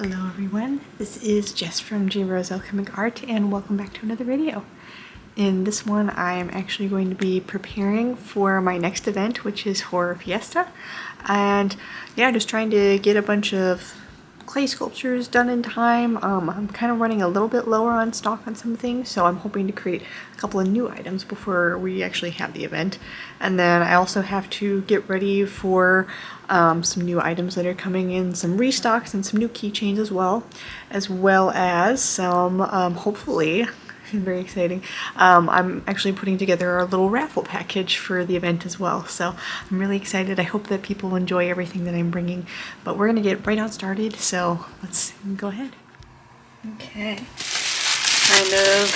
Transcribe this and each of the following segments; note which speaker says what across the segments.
Speaker 1: Hello everyone, this is Jess from J Rose Alchemic Art and welcome back to another video. In this one I am actually going to be preparing for my next event, which is Horror Fiesta, and yeah, just trying to get a bunch of clay sculptures done in time. I'm kind of running a little bit lower on stock on some things, so I'm hoping to create a couple of new items before we actually have the event. And then I also have to get ready for some new items that are coming in, some restocks and some new keychains as well as some, hopefully, very exciting. I'm actually putting together a little raffle package for the event as well, so I'm really excited. I hope that people enjoy everything that I'm bringing, but we're gonna get right on started, so let's go ahead. Okay, kind of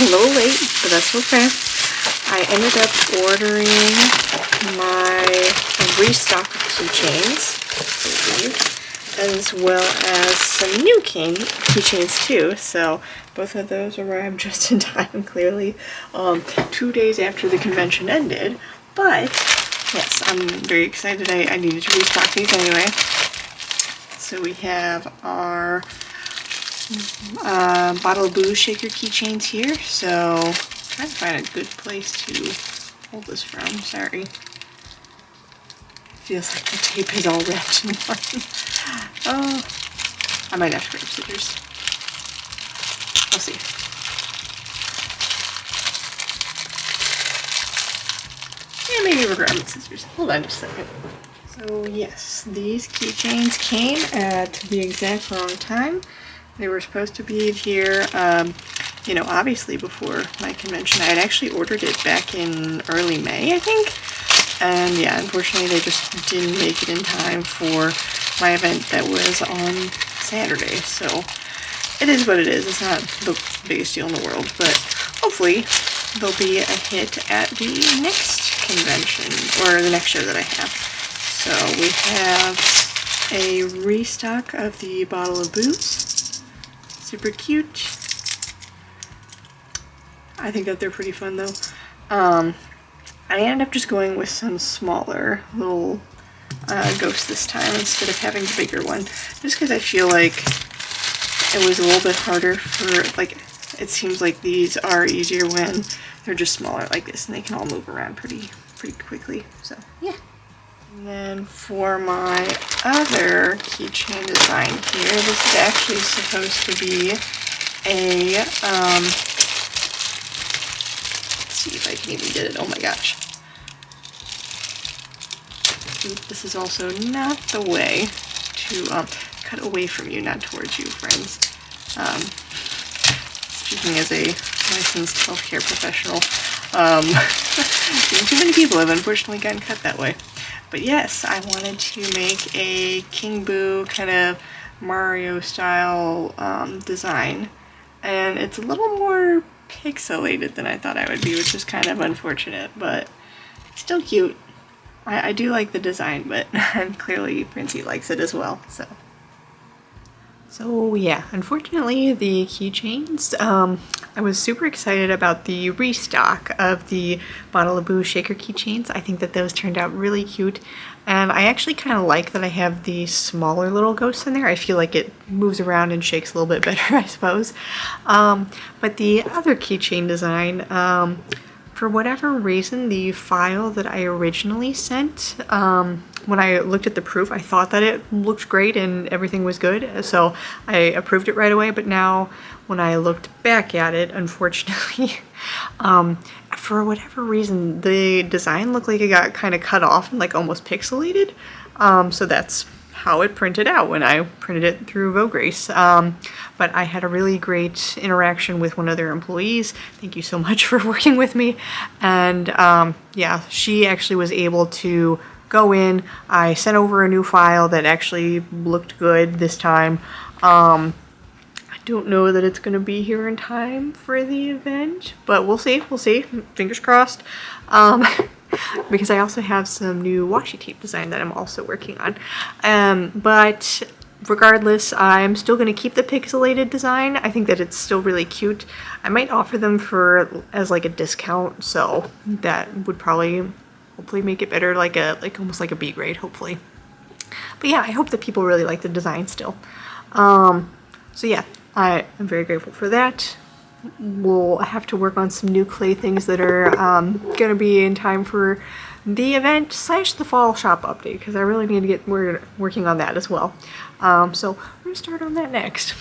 Speaker 1: a little late, but that's okay. I ended up ordering my restock of keychains, as well as some new keychains too, so both of those arrived just in time, clearly, 2 days after the convention ended. But yes, I'm very excited. I needed to restock these anyway. So we have our bottle of booze shaker keychains here. So I'm trying to find a good place to hold this from. Sorry. Feels like the tape is all wrapped in one. Oh, I might have to grab scissors. I'll see. Yeah, maybe we're grabbing scissors. Hold on just a second. So yes, these keychains came at the exact wrong time. They were supposed to be here, you know, obviously before my convention. I had actually ordered it back in early May, I think. And yeah, unfortunately they just didn't make it in time for my event that was on Saturday. So it is what it is. It's not the biggest deal in the world, but hopefully they'll be a hit at the next convention, or the next show that I have. So we have a restock of the bottle of booze. Super cute. I think that they're pretty fun though. I ended up just going with some smaller little ghosts this time instead of having the bigger one, just because I feel like it was a little bit harder for, like, it seems like these are easier when they're just smaller like this and they can all move around pretty quickly, so yeah. And then for my other keychain design here, this is actually supposed to be a, let's see if I can even get it, oh my gosh. This is also not the way to cut away from you, not towards you, friends. Speaking as a licensed healthcare professional, too many people have unfortunately gotten cut that way. But yes, I wanted to make a King Boo kind of Mario style design, and it's a little more pixelated than I thought I would be, which is kind of unfortunate, but still cute. I do like the design, but clearly Princey likes it as well, so. So yeah, unfortunately the keychains, I was super excited about the restock of the bottle of booze shaker keychains. I think that those turned out really cute, and I actually kind of like that I have the smaller little ghosts in there. I feel like it moves around and shakes a little bit better, I suppose. But the other keychain design, for whatever reason, the file that I originally sent, when I looked at the proof, I thought that it looked great and everything was good, so I approved it right away. But now, when I looked back at it, unfortunately, for whatever reason, the design looked like it got kind of cut off and like almost pixelated. So that's how it printed out when I printed it through Vograce. But I had a really great interaction with one of their employees. Thank you so much for working with me. And yeah, she actually was able to go in. I sent over a new file that actually looked good this time. I don't know that it's gonna be here in time for the event, but we'll see, fingers crossed. Because I also have some new washi tape design that I'm also working on. But regardless, I'm still going to keep the pixelated design. I think that it's still really cute. I might offer them as like a discount, so that would probably hopefully make it better, like almost like a B grade, hopefully. But yeah, I hope that people really like the design still. So yeah, I am very grateful for that. We'll have to work on some new clay things that are gonna be in time for the event slash the fall shop update, because I really need to get working on that as well. So we're gonna start on that next.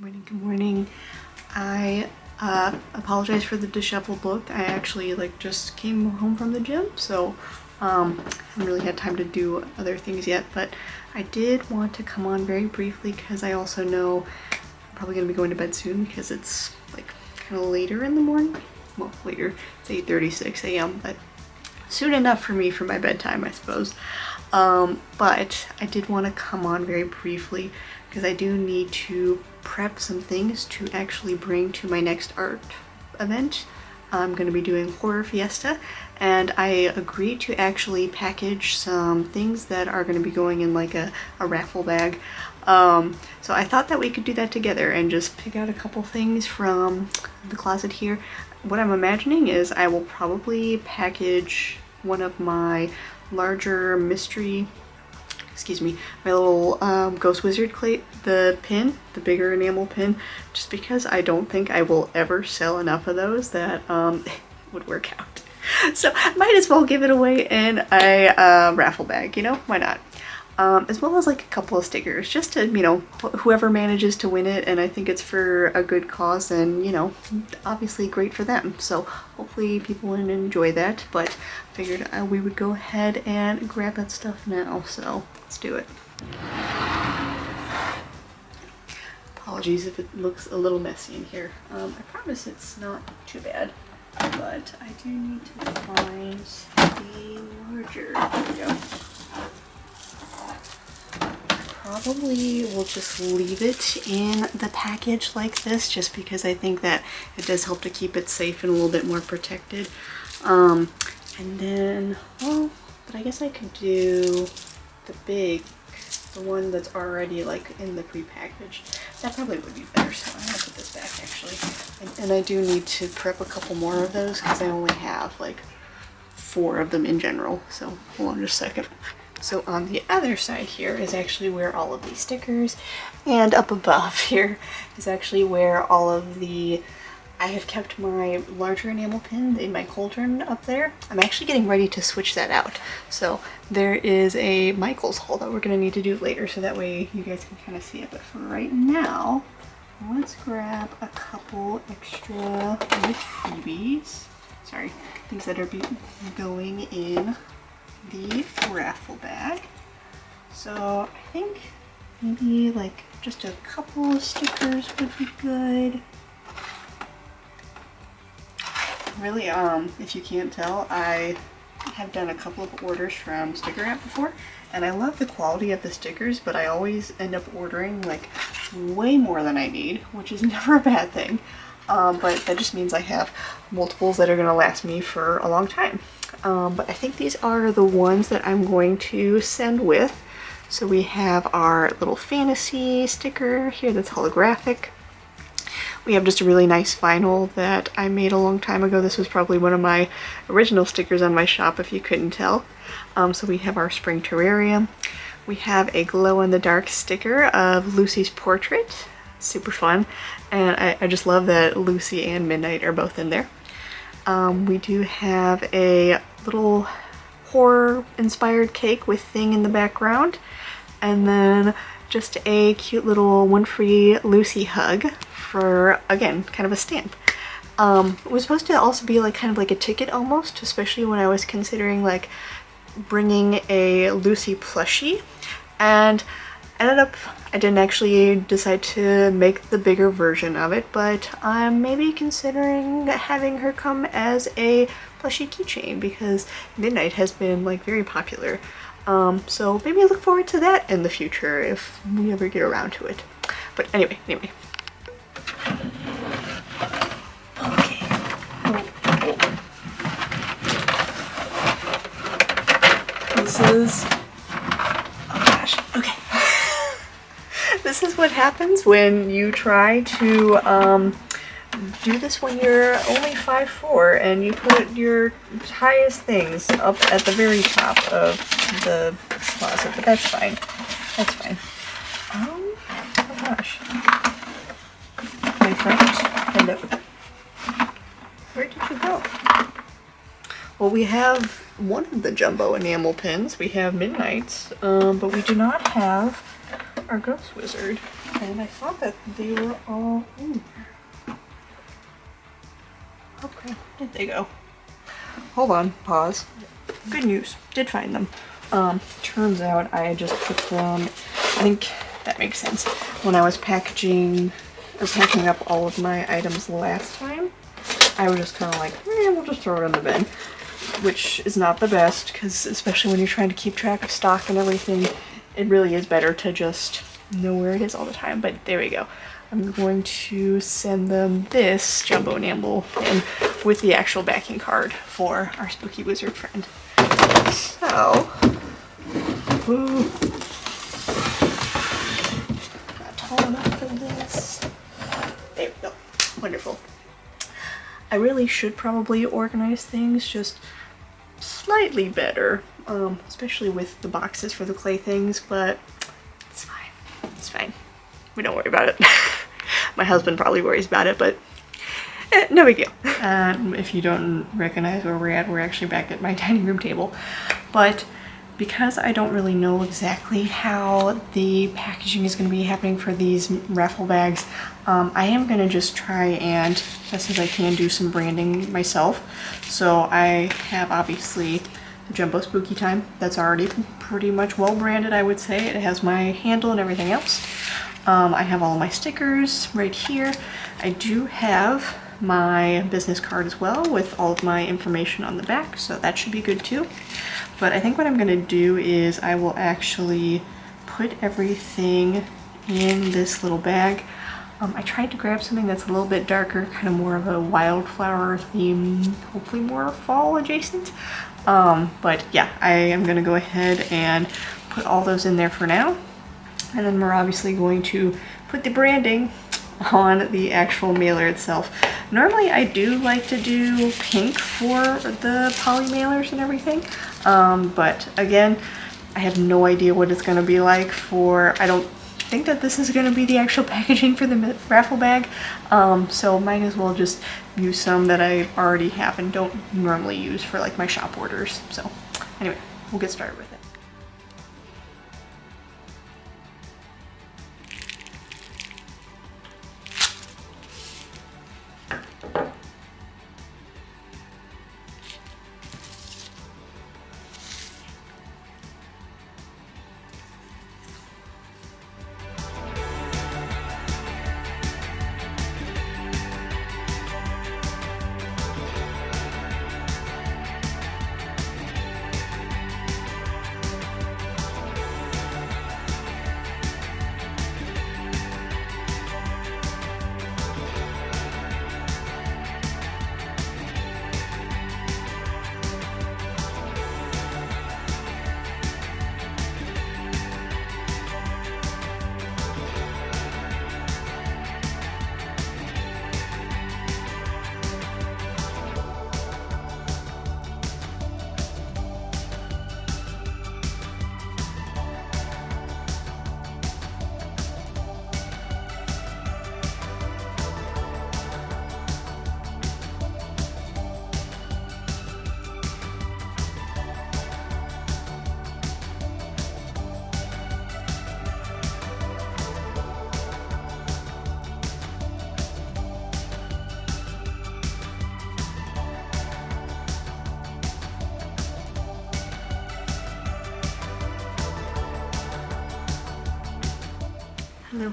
Speaker 1: Good morning. I apologize for the disheveled look. I actually just came home from the gym, so haven't really had time to do other things yet, but I did want to come on very briefly because I also know I'm probably gonna be going to bed soon because it's kind of later in the morning. Well, later, it's 8:36 a.m., but soon enough for me for my bedtime, I suppose. But I did want to come on very briefly because I do need to prep some things to actually bring to my next art event. I'm going to be doing Horror Fiesta, and I agreed to actually package some things that are going to be going in a raffle bag. So I thought that we could do that together and just pick out a couple things from the closet here. What I'm imagining is I will probably package one of my larger mystery, my little Ghost Wizard clay, the pin, the bigger enamel pin, just because I don't think I will ever sell enough of those that would work out. So might as well give it away in a raffle bag, why not? As well as a couple of stickers, just to, whoever manages to win it, and I think it's for a good cause, and, obviously great for them. So hopefully people will enjoy that, but figured we would go ahead and grab that stuff now, so let's do it. Apologies if it looks a little messy in here. I promise it's not too bad, but I do need to find the larger, there we go. Probably will just leave it in the package like this, just because I think that it does help to keep it safe and a little bit more protected. And then, well, but I guess I could do the one that's already in the pre-packaged. That probably would be better, so I'm gonna put this back actually. And I do need to prep a couple more of those because I only have 4 of them in general. So hold on just a second. So on the other side here is actually where all of these stickers, and up above here is actually where all of the, I have kept my larger enamel pin in my cauldron up there. I'm actually getting ready to switch that out. So there is a Michael's haul that we're going to need to do later, so that way you guys can kind of see it. But for right now, let's grab a couple extra like freebies. Sorry, things that are going in the raffle bag. So I think maybe like just a couple of stickers would be good. Really, if you can't tell, I have done a couple of orders from Sticker App before, and I love the quality of the stickers, but I always end up ordering like way more than I need, which is never a bad thing. But that just means I have multiples that are going to last me for a long time. But I think these are the ones that I'm going to send with. So we have our little fantasy sticker here that's holographic. We have just a really nice vinyl that I made a long time ago. This was probably one of my original stickers on my shop, if you couldn't tell. So we have our spring terrarium. We have a glow-in-the-dark sticker of Lucy's portrait. Super fun. And I just love that Lucy and Midnight are both in there. We do have a little horror-inspired cake with Thing in the background. And then just a cute little one free Lucy hug for, again, kind of a stamp. It was supposed to also be like kind of like a ticket almost, especially when I was considering like bringing a Lucy plushie, and ended up I didn't actually decide to make the bigger version of it, but I'm maybe considering having her come as a plushie keychain because Midnight has been like very popular. So maybe look forward to that in the future if we ever get around to it. But anyway. Okay. This is, oh gosh, okay. This is what happens when you try to do this when you're only 5'4" and you put your highest things up at the very top of the closet, but that's fine. That's fine. Oh gosh. My friend, hello. Where did you go? Well, we have one of the jumbo enamel pins. We have Midnight's, but we do not have our Ghost Wizard. And I thought that they were all in there. Okay, where'd they go? Hold on, pause. Good news, did find them. Turns out I just put them, I think that makes sense. When I was packing up all of my items last time, I was just kind of like, we'll just throw it in the bin. Which is not the best, because especially when you're trying to keep track of stock and everything, it really is better to just know where it is all the time. But there we go. I'm going to send them this jumbo enamel pin with the actual backing card for our spooky wizard friend. So, ooh, not tall enough for this. There we go. Wonderful. I really should probably organize things just slightly better, especially with the boxes for the clay things, but it's fine. It's fine. We don't worry about it. My husband probably worries about it, but no big deal. If you don't recognize where we're at, we're actually back at my dining room table. But because I don't really know exactly how the packaging is going to be happening for these raffle bags, I am going to just try and, best as I can, do some branding myself. So I have obviously the Jumbo Spooky Time. That's already pretty much well branded, I would say. It has my handle and everything else. I have all my stickers right here. I do have my business card as well with all of my information on the back, so that should be good too. But I think what I'm going to do is I will actually put everything in this little bag. I tried to grab something that's a little bit darker, kind of more of a wildflower theme, hopefully more fall adjacent. But yeah, I am going to go ahead and put all those in there for now. And then we're obviously going to put the branding on the actual mailer itself. Normally I do like to do pink for the poly mailers and everything, but again, I have no idea what it's going to be like for, I don't think that this is going to be the actual packaging for the raffle bag, so might as well just use some that I already have and don't normally use for like my shop orders. So anyway, we'll get started with it.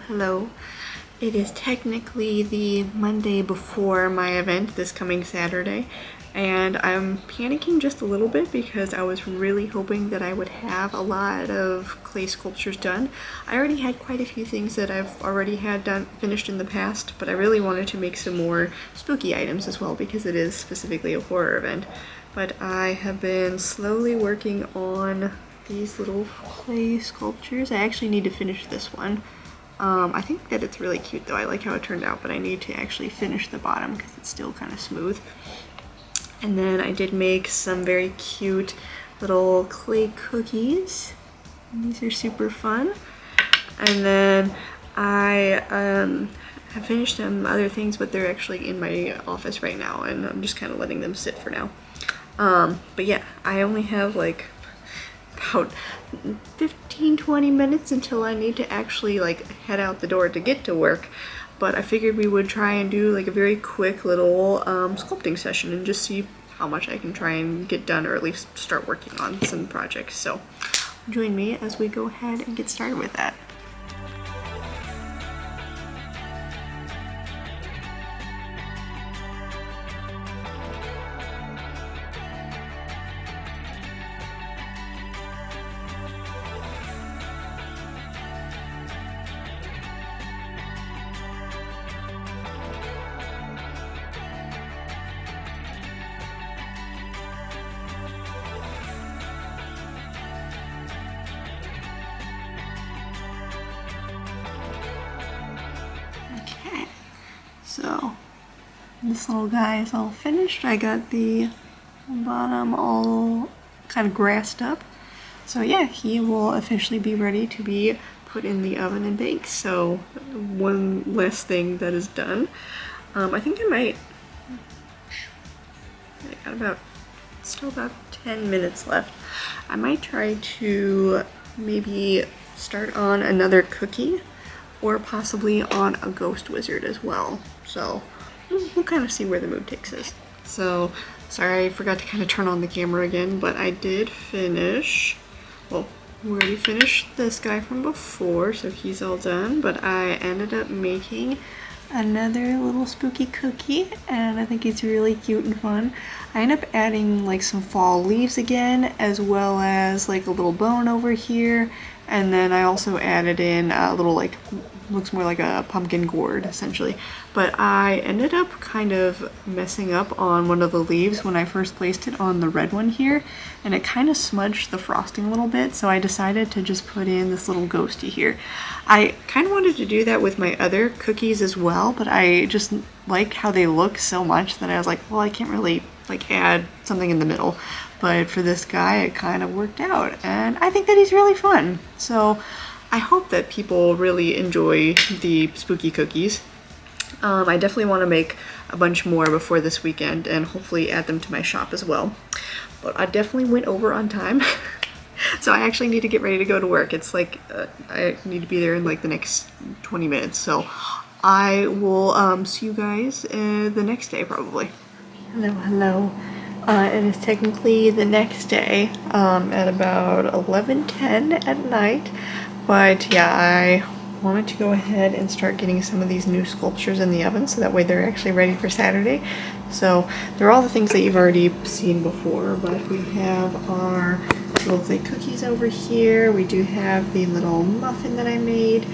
Speaker 1: Hello. It is technically the Monday before my event this coming Saturday, and I'm panicking just a little bit because I was really hoping that I would have a lot of clay sculptures done. I already had quite a few things that I've already had finished in the past, but I really wanted to make some more spooky items as well because it is specifically a horror event. But I have been slowly working on these little clay sculptures. I actually need to finish this one. I think that it's really cute though. I like how it turned out, but I need to actually finish the bottom because it's still kind of smooth. And then I did make some very cute little clay cookies. These are super fun. And then I have finished some other things, but they're actually in my office right now, and I'm just kind of letting them sit for now. But yeah, I only have like about 15-20 minutes until I need to actually like head out the door to get to work, but I figured we would try and do like a very quick little sculpting session and just see how much I can try and get done, or at least start working on some projects. So join me as we go ahead and get started with that. So this little guy is all finished. I got the bottom all kind of grassed up. So yeah, he will officially be ready to be put in the oven and baked. So one last thing that is done. I think I got still about 10 minutes left. I might try to maybe start on another cookie, or possibly on a ghost wizard as well. So we'll kind of see where the mood takes us. So sorry, I forgot to kind of turn on the camera again, but I did finish, well, we already finished this guy from before, so he's all done, but I ended up making another little spooky cookie, and I think it's really cute and fun. I end up adding like some fall leaves again, as well as like a little bone over here, And then I also added in a little, like, looks more like a pumpkin gourd essentially. But I ended up kind of messing up on one of the leaves when I first placed it on the red one here, and it kind of smudged the frosting a little bit, so I decided to just put in this little ghosty here. I kind of wanted to do that with my other cookies as well, but I just like how they look so much that I was like, well, I can't really like add something in the middle. But for this guy, it kind of worked out, and I think that he's really fun. So I hope that people really enjoy the spooky cookies. I definitely want to make a bunch more before this weekend and hopefully add them to my shop as well. But I definitely went over on time. So I actually need to get ready to go to work. It's like I need to be there in like the next 20 minutes. So I will see you guys the next day probably. Hello, hello. It is technically the next day at about 11:10 at night, but yeah, I wanted to go ahead and start getting some of these new sculptures in the oven so that way they're actually ready for Saturday. So they're all the things that you've already seen before, but we have our lovely cookies over here. We do have the little muffin that I made,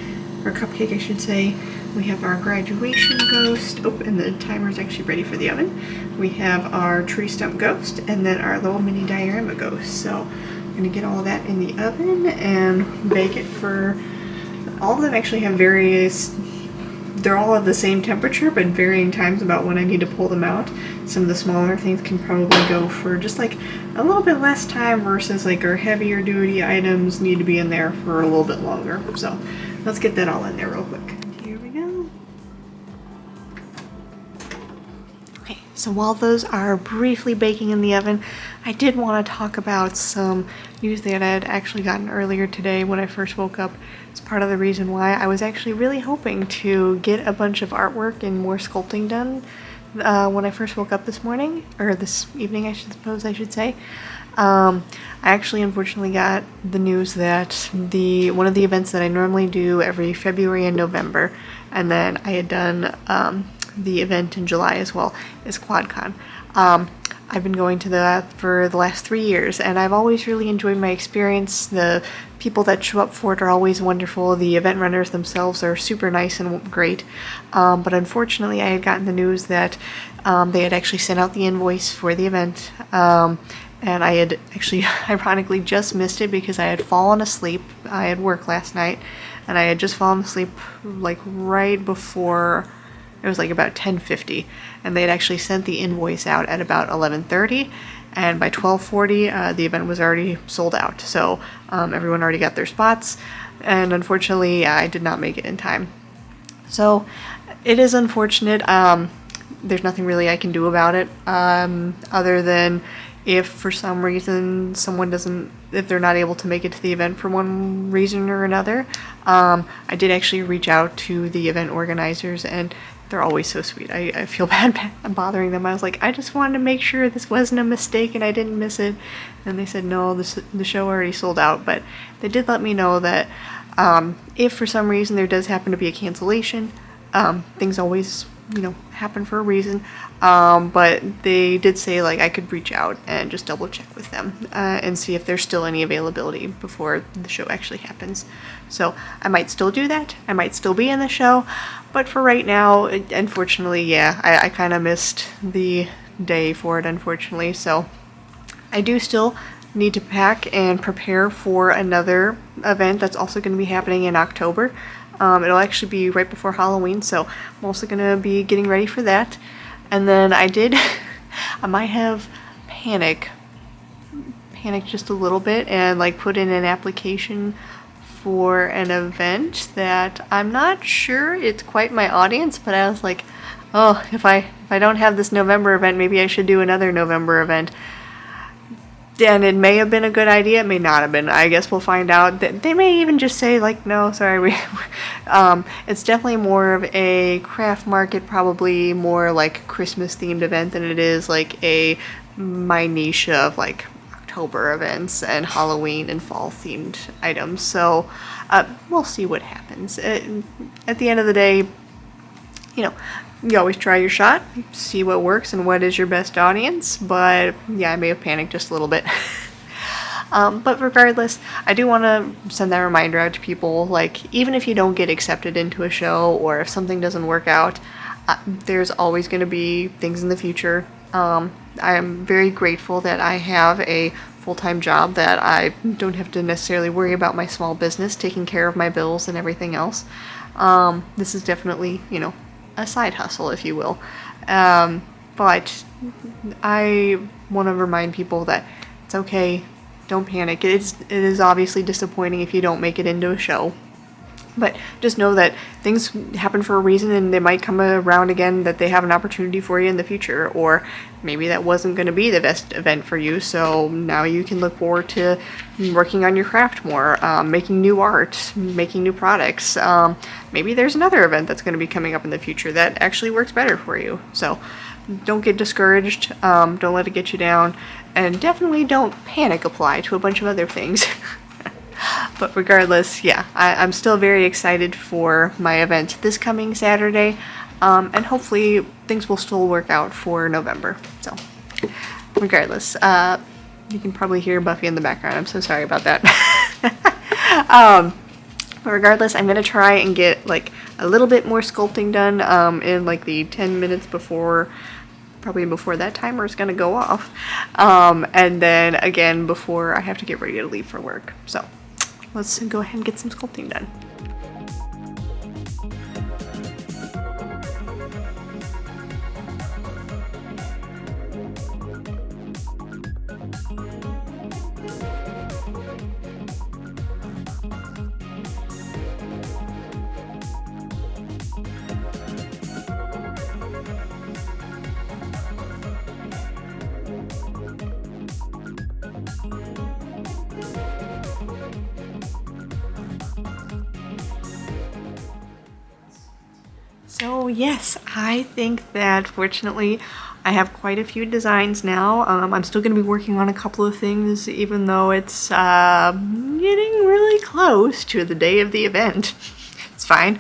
Speaker 1: or cupcake I should say. We have our graduation ghost. Oh, and the timer is actually ready for the oven. We have our tree stump ghost, and then our little mini diorama ghost. So I'm gonna get all of that in the oven and bake it for, all of them actually have various, they're all at the same temperature, but varying times about when I need to pull them out. Some of the smaller things can probably go for just like a little bit less time versus like our heavier duty items need to be in there for a little bit longer. So let's get that all in there real quick. So while those are briefly baking in the oven, I did want to talk about some news that I had actually gotten earlier today when I first woke up. It's part of the reason why I was actually really hoping to get a bunch of artwork and more sculpting done when I first woke up this morning, or this evening I suppose I should say. I actually unfortunately got the news that one of the events that I normally do every February and November, and then I had done the event in July as well, is QuadCon. I've been going to that for the last 3 years, and I've always really enjoyed my experience. The people that show up for it are always wonderful. The event runners themselves are super nice and great. But unfortunately, I had gotten the news that they had actually sent out the invoice for the event. And I had actually, ironically, just missed it because I had fallen asleep. I had work last night, and I had just fallen asleep like right before. It was like about 10:50, and they had actually sent the invoice out at about 11:30, and by 12:40 the event was already sold out. So everyone already got their spots, and unfortunately I did not make it in time. So it is unfortunate. There's nothing really I can do about it other than if for some reason if they're not able to make it to the event for one reason or another. I did actually reach out to the event organizers, and they're always so sweet. I feel bad bothering them. I was like, I just wanted to make sure this wasn't a mistake and I didn't miss it. And they said, no, the show already sold out. But they did let me know that if for some reason there does happen to be a cancellation, things always, happen for a reason. But they did say like I could reach out and just double check with them and see if there's still any availability before the show actually happens. So I might still do that. I might still be in the show. But for right now, unfortunately, yeah, I kind of missed the day for it, unfortunately. So I do still need to pack and prepare for another event that's also going to be happening in October. It'll actually be right before Halloween, so I'm also going to be getting ready for that. And then I might have panicked just a little bit and like put in an application for an event that I'm not sure it's quite my audience, but I was like, oh, if I don't have this November event, maybe I should do another November event. And it may have been a good idea, it may not have been. I guess we'll find out. They may even just say like, no, sorry, it's definitely more of a craft market, probably more like Christmas themed event than it is like a minutia of like October events and Halloween and fall themed items. So we'll see what happens. At the end of the day, you always try your shot, see what works and what is your best audience. But yeah, I may have panicked just a little bit. But regardless, I do want to send that reminder out to people, like, even if you don't get accepted into a show or if something doesn't work out, there's always going to be things in the future. I am very grateful that I have a full-time job, that I don't have to necessarily worry about my small business taking care of my bills and everything else. This is definitely, you know, a side hustle, if you will. But I want to remind people that it's okay. Don't panic. It is obviously disappointing if you don't make it into a show. But just know that things happen for a reason, and they might come around again, that they have an opportunity for you in the future. Or maybe that wasn't going to be the best event for you, so now you can look forward to working on your craft more, making new art, making new products. Maybe there's another event that's going to be coming up in the future that actually works better for you. So don't get discouraged, don't let it get you down, and definitely don't panic apply to a bunch of other things. But regardless, yeah, I'm still very excited for my event this coming Saturday, and hopefully things will still work out for November. So regardless, you can probably hear Buffy in the background. I'm so sorry about that. But regardless, I'm going to try and get like a little bit more sculpting done in like the 10 minutes before, probably before that timer is going to go off. And then again before I have to get ready to leave for work. So let's go ahead and get some sculpting done. So yes, I think that fortunately I have quite a few designs now. I'm still going to be working on a couple of things, even though it's getting really close to the day of the event. It's fine.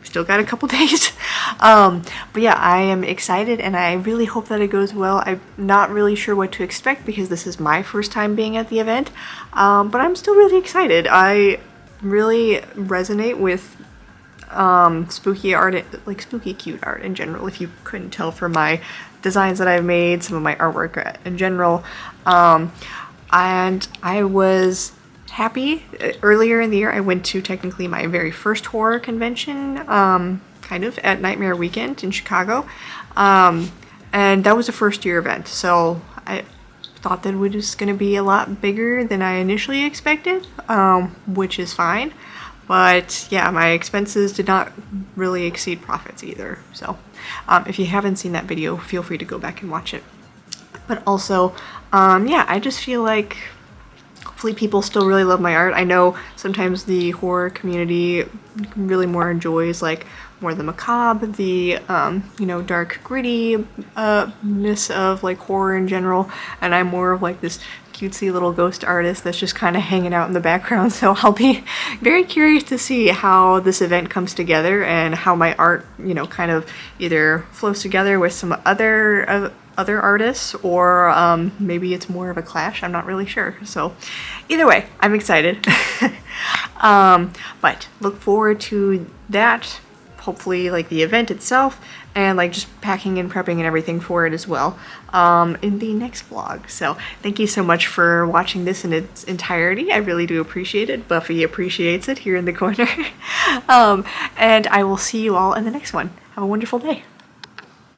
Speaker 1: Still got a couple days. But yeah, I am excited and I really hope that it goes well. I'm not really sure what to expect because this is my first time being at the event. But I'm still really excited. I really resonate with spooky art, like spooky cute art in general, if you couldn't tell from my designs that I've made, some of my artwork in general. And I was happy. Earlier in the year I went to technically my very first horror convention, kind of at Nightmare Weekend in Chicago, and that was a first year event, so I thought that it was going to be a lot bigger than I initially expected, which is fine. But yeah, my expenses did not really exceed profits either. So if you haven't seen that video, feel free to go back and watch it. But also, yeah, I just feel like hopefully people still really love my art. I know sometimes the horror community really more enjoys like more the macabre, the you know, dark gritty-ness of like horror in general, and I'm more of like this cutesy little ghost artist that's just kind of hanging out in the background. So I'll be very curious to see how this event comes together and how my art, you know, kind of either flows together with some other artists, or maybe it's more of a clash. I'm not really sure. So either way, I'm excited. But look forward to that, hopefully like the event itself, and like just packing and prepping and everything for it as well, in the next vlog. So thank you so much for watching this in its entirety. I really do appreciate it. Buffy appreciates it here in the corner. And I will see you all in the next one. Have a wonderful day.